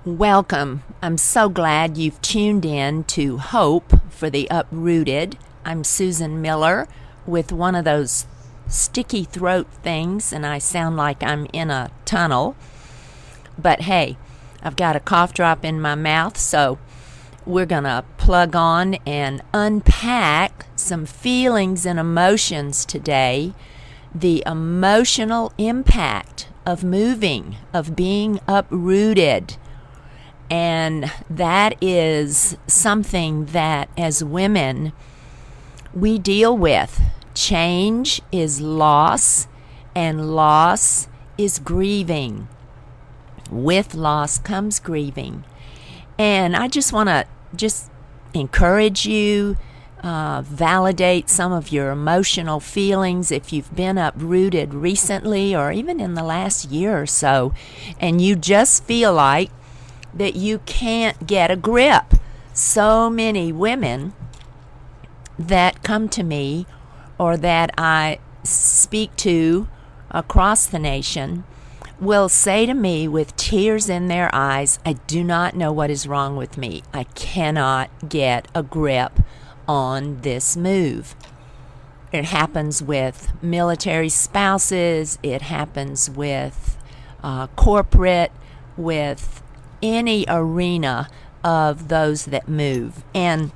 Welcome. I'm so glad you've tuned in to Hope for the Uprooted. I'm Susan Miller with one of those sticky throat things, and I sound like I'm in a tunnel. But hey, I've got a cough drop in my mouth, so we're going to plug on and unpack some feelings and emotions today. The emotional impact of moving, of being uprooted. And that is something that as women we deal with. Change is loss, and loss is grieving. With loss comes grieving. And I just want to encourage you, validate some of your emotional feelings if you've been uprooted recently or even in the last year or so, and you just feel like that you can't get a grip. So many women that come to me or that I speak to across the nation will say to me with tears in their eyes, I do not know what is wrong with me. I cannot get a grip on this move. It happens with military spouses. It happens with corporate, with any arena of those that move. And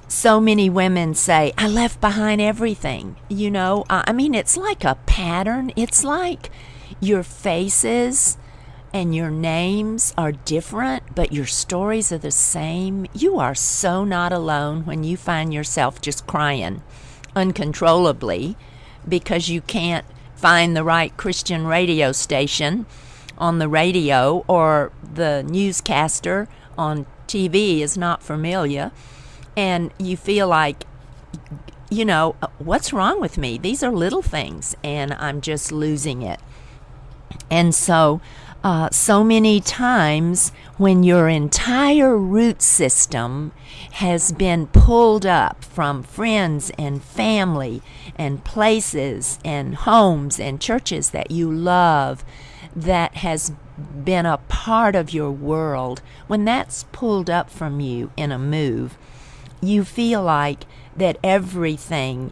so many women say, I left behind everything. It's like a pattern. It's like your faces and your names are different, but your stories are the same. You are so not alone when you find yourself just crying uncontrollably because you can't find the right Christian radio station on the radio, or the newscaster on TV is not familiar, and you feel like, what's wrong with me? These are little things, and I'm just losing it. And so many times when your entire root system has been pulled up from friends and family and places and homes and churches that you love, that has been a part of your world, when that's pulled up from you in a move, you feel like that everything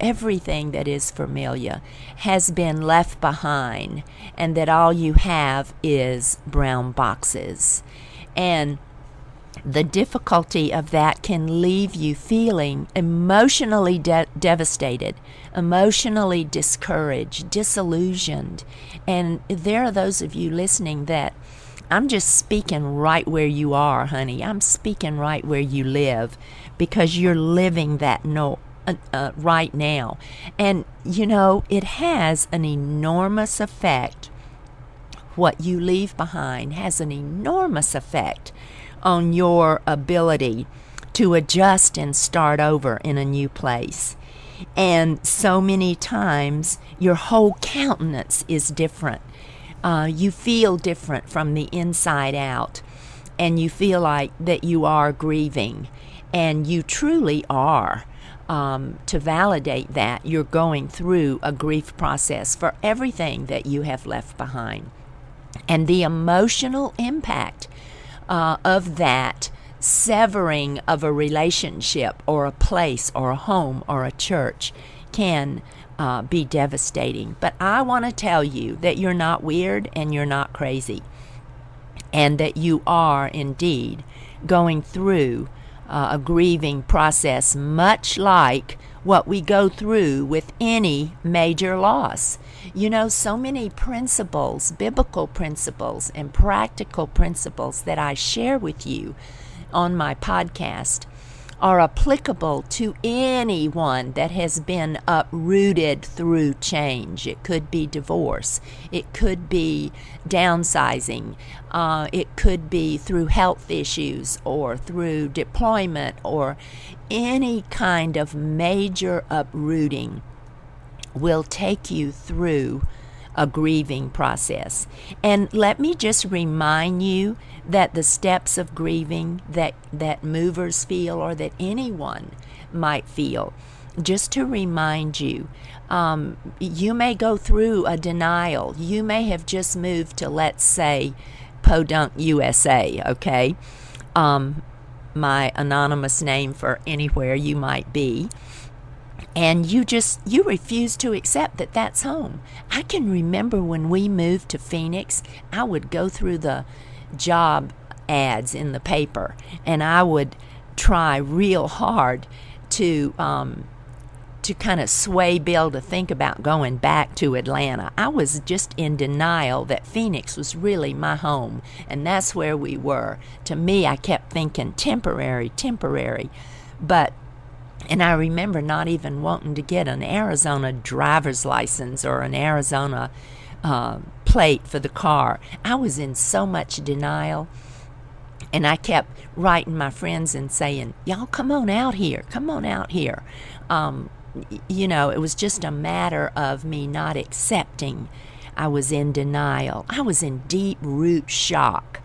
everything that is familiar has been left behind, and that all you have is brown boxes. And the difficulty of that can leave you feeling emotionally devastated, emotionally discouraged, disillusioned. And there are those of you listening that I'm just speaking right where you are, honey. I'm speaking right where you live, because you're living that right now. And, it has an enormous effect. What you leave behind has an enormous effect on your ability to adjust and start over in a new place. And so many times your whole countenance is different. You feel different from the inside out, and you feel like that you are grieving, and you truly are. To validate that, you're going through a grief process for everything that you have left behind. And the emotional impact of that severing of a relationship or a place or a home or a church can be devastating. But I want to tell you that you're not weird and you're not crazy, and that you are indeed going through a grieving process, much like what we go through with any major loss. So many principles, biblical principles and practical principles that I share with you on my podcast are applicable to anyone that has been uprooted through change. It could be divorce. It could be downsizing. It could be through health issues or through deployment, or any kind of major uprooting will take you through a grieving process. And let me just remind you that the steps of grieving that movers feel, or that anyone might feel, just to remind you, you may go through a denial. You may have just moved to, let's say, Podunk USA, okay? My anonymous name for anywhere you might be. And you refuse to accept that that's home. I can remember when we moved to Phoenix, I would go through the job ads in the paper, and I would try real hard to kind of sway Bill to think about going back to Atlanta. I was just in denial that Phoenix was really my home, and that's where we were. To me, I kept thinking temporary. And I remember not even wanting to get an Arizona driver's license or an Arizona plate for the car. I was in so much denial. And I kept writing my friends and saying, y'all come on out here. It was just a matter of me not accepting. I was in denial. I was in deep root shock.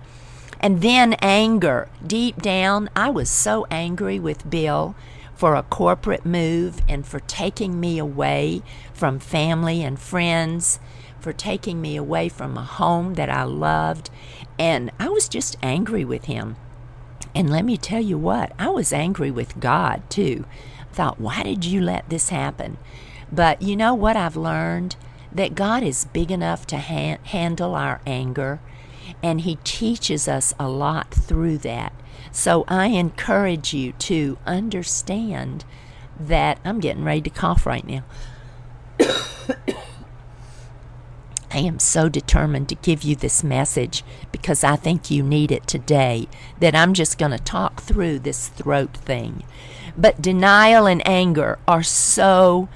And then anger. Deep down, I was so angry with Bill for a corporate move and for taking me away from family and friends, for taking me away from a home that I loved. And I was just angry with him. And let me tell you what, I was angry with God too. I thought, why did you let this happen? But you know what I've learned? That God is big enough to handle our anger, and He teaches us a lot through that. So I encourage you to understand that. I'm getting ready to cough right now. I am so determined to give you this message because I think you need it today, that I'm just going to talk through this throat thing. But denial and anger are so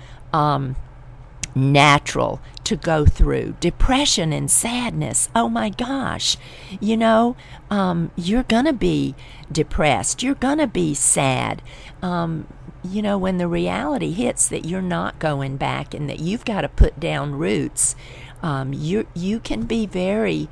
natural to go through. Depression and sadness, oh my gosh, you're going to be depressed. You're going to be sad. When the reality hits that you're not going back and that you've got to put down roots, you can be very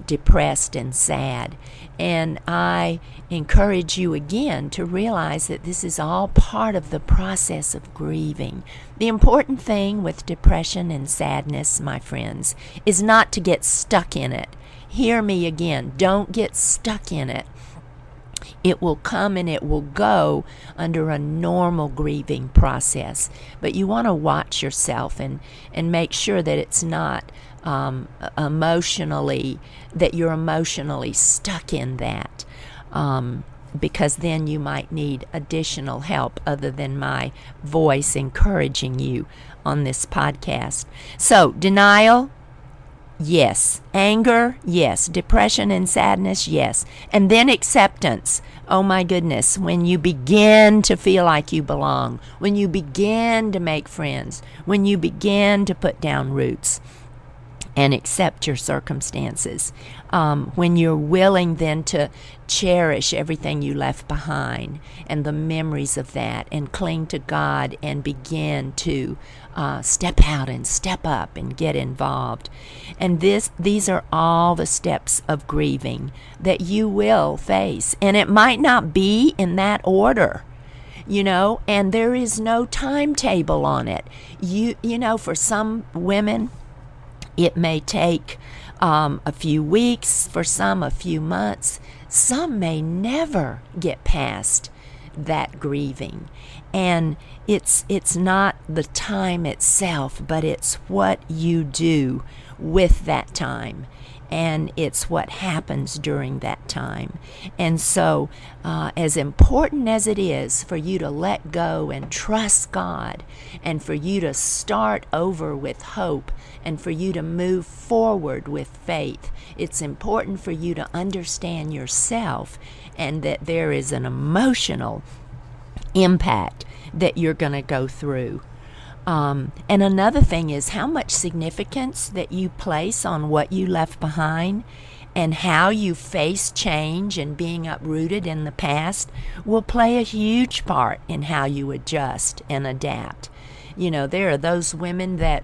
depressed and sad. And I encourage you again to realize that this is all part of the process of grieving. The important thing with depression and sadness, my friends, is not to get stuck in it. Hear me again. Don't get stuck in it. It will come and it will go under a normal grieving process. But you want to watch yourself and make sure that it's not that you're emotionally stuck in that. Because then you might need additional help other than my voice encouraging you on this podcast. So, denial, yes. Anger, yes. Depression and sadness, yes. And then acceptance. Oh my goodness, when you begin to feel like you belong, when you begin to make friends, when you begin to put down roots and accept your circumstances, when you're willing then to cherish everything you left behind and the memories of that and cling to God and begin to step out and step up and get involved. And these are all the steps of grieving that you will face. And it might not be in that order, and there is no timetable on it. For some women, it may take a few weeks, for some a few months. Some may never get past that grieving. And it's not the time itself, but it's what you do with that time. And it's what happens during that time. And so, as important as it is for you to let go and trust God, and for you to start over with hope, and for you to move forward with faith, it's important for you to understand yourself and that there is an emotional impact that you're going to go through. And another thing is how much significance that you place on what you left behind and how you face change and being uprooted in the past will play a huge part in how you adjust and adapt. There are those women that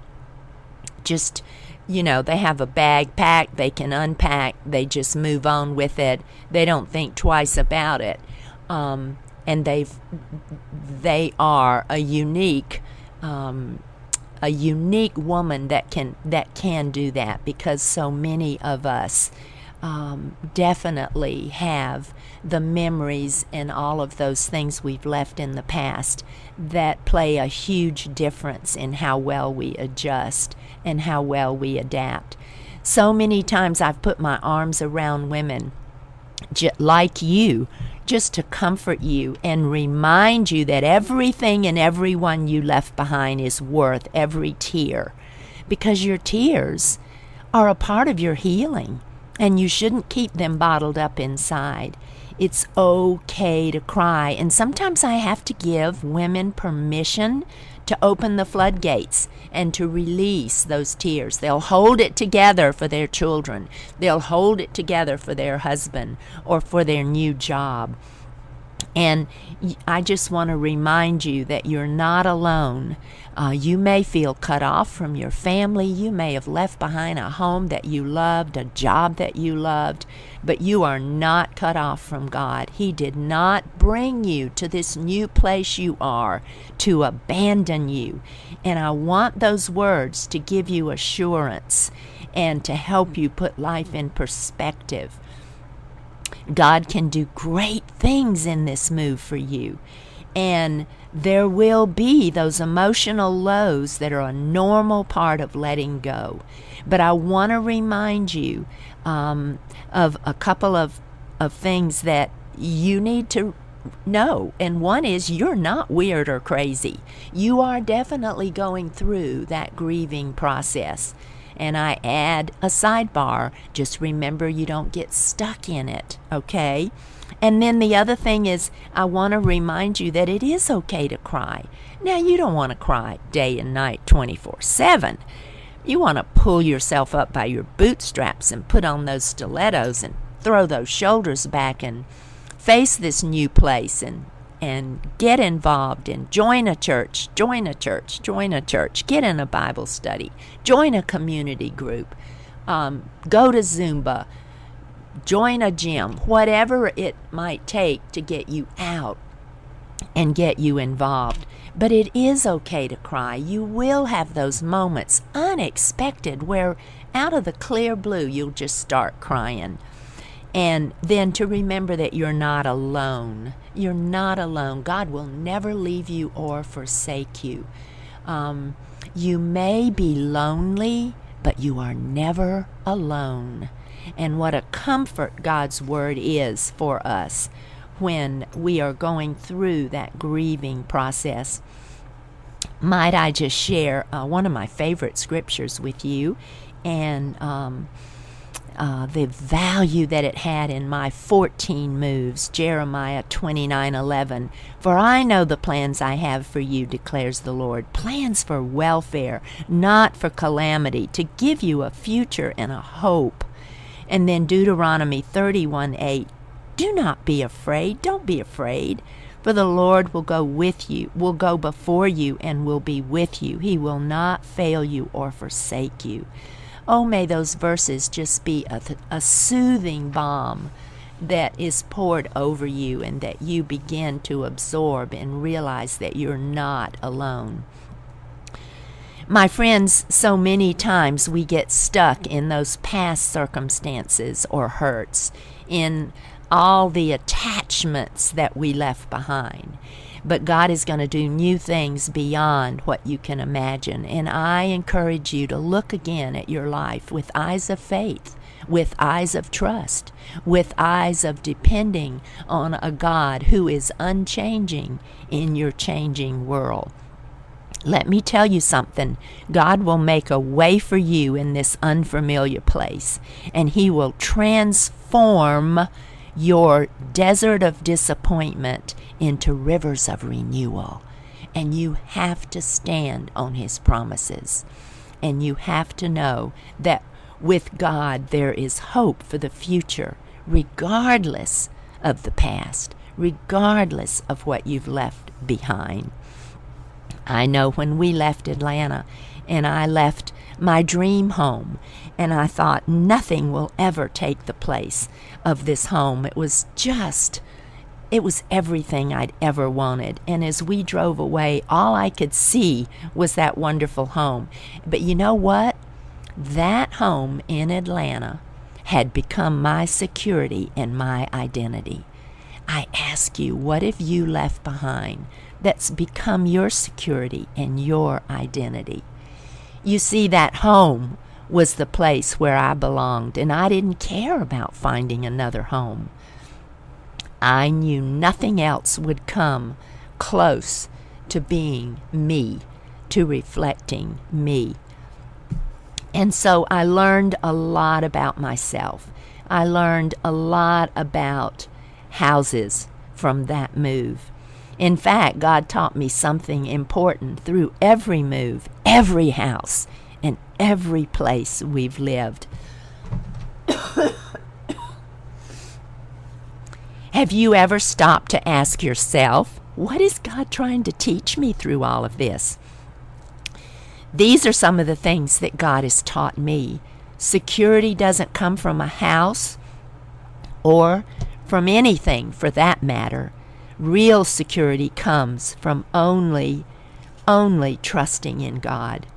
just, they have a bag packed, they can unpack, they just move on with it. They don't think twice about it. And they are a unique woman that can do that, because so many of us definitely have the memories and all of those things we've left in the past that play a huge difference in how well we adjust and how well we adapt. So many times I've put my arms around women like you, just to comfort you and remind you that everything and everyone you left behind is worth every tear, because your tears are a part of your healing, and you shouldn't keep them bottled up inside. It's okay to cry, and sometimes I have to give women permission to open the floodgates and to release those tears. They'll hold it together for their children. They'll hold it together for their husband or for their new job. And I just want to remind you that you're not alone. You may feel cut off from your family. You may have left behind a home that you loved, a job that you loved, but you are not cut off from God. He did not bring you to this new place you are to abandon you. And I want those words to give you assurance and to help you put life in perspective. God can do great things in this move for you. And there will be those emotional lows that are a normal part of letting go. But I want to remind you of a couple of things that you need to know. And one is, you're not weird or crazy. You are definitely going through that grieving process. And I add a sidebar, just remember you don't get stuck in it, okay? And then the other thing is, I want to remind you that it is okay to cry. Now, you don't want to cry day and night 24/7. You want to pull yourself up by your bootstraps and put on those stilettos and throw those shoulders back and face this new place and get involved and join a church, get in a Bible study, join a community group, go to Zumba, join a gym, whatever it might take to get you out and get you involved. But it is okay to cry. You will have those moments, unexpected, where out of the clear blue you'll just start crying. And then to remember that you're not alone. You're not alone. God will never leave you or forsake you. You may be lonely, but you are never alone. And what a comfort God's word is for us when we are going through that grieving process. Might I just share one of my favorite scriptures with you, and the value that it had in my 14 moves. Jeremiah 29:11. For I know the plans I have for you, declares the Lord, plans for welfare, not for calamity, to give you a future and a hope. And then Deuteronomy 31:8. Do not be afraid. Don't be afraid. For the Lord will go with you, will go before you, and will be with you. He will not fail you or forsake you. Oh, may those verses just be a soothing balm that is poured over you, and that you begin to absorb and realize that you're not alone. My friends, so many times we get stuck in those past circumstances or hurts, in all the attachments that we left behind. But God is going to do new things beyond what you can imagine. And I encourage you to look again at your life with eyes of faith, with eyes of trust, with eyes of depending on a God who is unchanging in your changing world. Let me tell you something. God will make a way for you in this unfamiliar place, and He will transform your desert of disappointment into rivers of renewal. And you have to stand on His promises. And you have to know that with God there is hope for the future, regardless of the past, regardless of what you've left behind. I know when we left Atlanta, and I left my dream home, and I thought nothing will ever take the place of this home. It was everything I'd ever wanted. And as we drove away, all I could see was that wonderful home. But you know what? That home in Atlanta had become my security and my identity. I ask you, what have you left behind that's become your security and your identity? You see, that home was the place where I belonged, and I didn't care about finding another home. I knew nothing else would come close to being me, to reflecting me. And so I learned a lot about myself. I learned a lot about houses from that move. In fact, God taught me something important through every move, every house, and every place we've lived. Have you ever stopped to ask yourself, what is God trying to teach me through all of this? These are some of the things that God has taught me. Security doesn't come from a house or from anything for that matter. Real security comes from only trusting in God.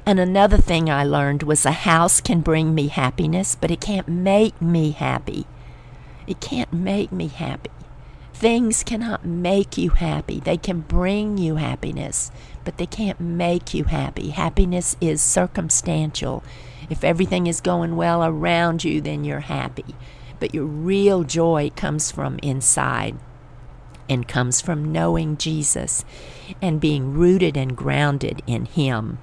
And another thing I learned was a house can bring me happiness, but it can't make me happy. It can't make me happy. Things cannot make you happy. They can bring you happiness, but they can't make you happy. Happiness is circumstantial. If everything is going well around you, then you're happy. But your real joy comes from inside and comes from knowing Jesus and being rooted and grounded in Him.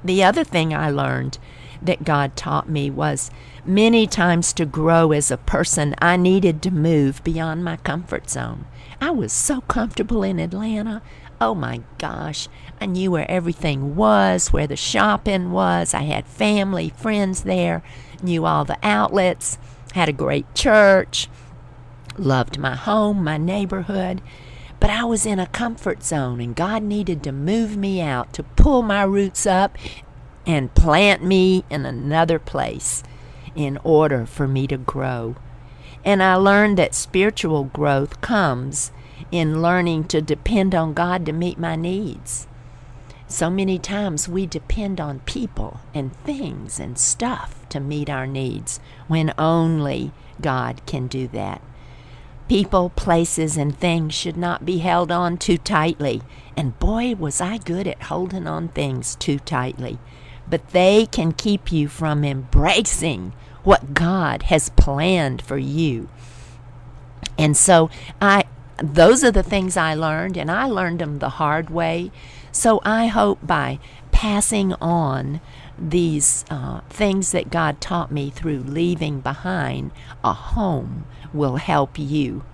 The other thing I learned that God taught me was many times to grow as a person, I needed to move beyond my comfort zone. I was so comfortable in Atlanta. Oh my gosh, I knew where everything was, where the shopping was. I had family, friends there, knew all the outlets, had a great church, loved my home, my neighborhood. But I was in a comfort zone, and God needed to move me out, to pull my roots up and plant me in another place in order for me to grow. And I learned that spiritual growth comes in learning to depend on God to meet my needs. So many times we depend on people and things and stuff to meet our needs when only God can do that. People, places, and things should not be held on too tightly. And boy, was I good at holding on things too tightly. But they can keep you from embracing what God has planned for you. And so those are the things I learned, and I learned them the hard way. So I hope by passing on these things that God taught me through leaving behind a home will help you.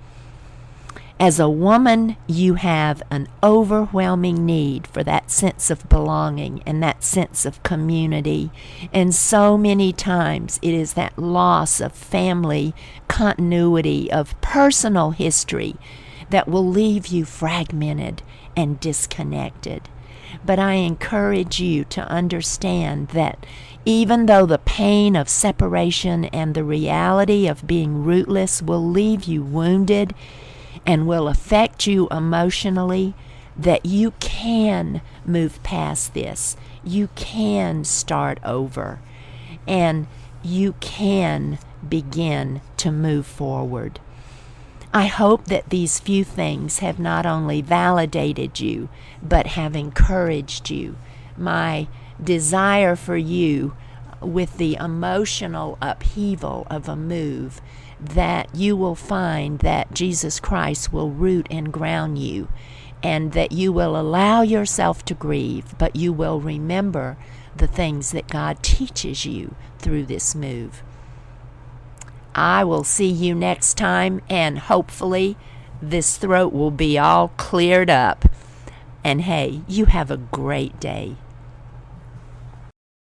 As a woman, you have an overwhelming need for that sense of belonging and that sense of community. And so many times it is that loss of family continuity, of personal history, that will leave you fragmented and disconnected. But I encourage you to understand that even though the pain of separation and the reality of being rootless will leave you wounded and will affect you emotionally, that you can move past this. You can start over. And you can begin to move forward. I hope that these few things have not only validated you, but have encouraged you. My desire for you with the emotional upheaval of a move, that you will find that Jesus Christ will root and ground you, and that you will allow yourself to grieve, but you will remember the things that God teaches you through this move. I will see you next time, and hopefully this throat will be all cleared up. And hey, you have a great day.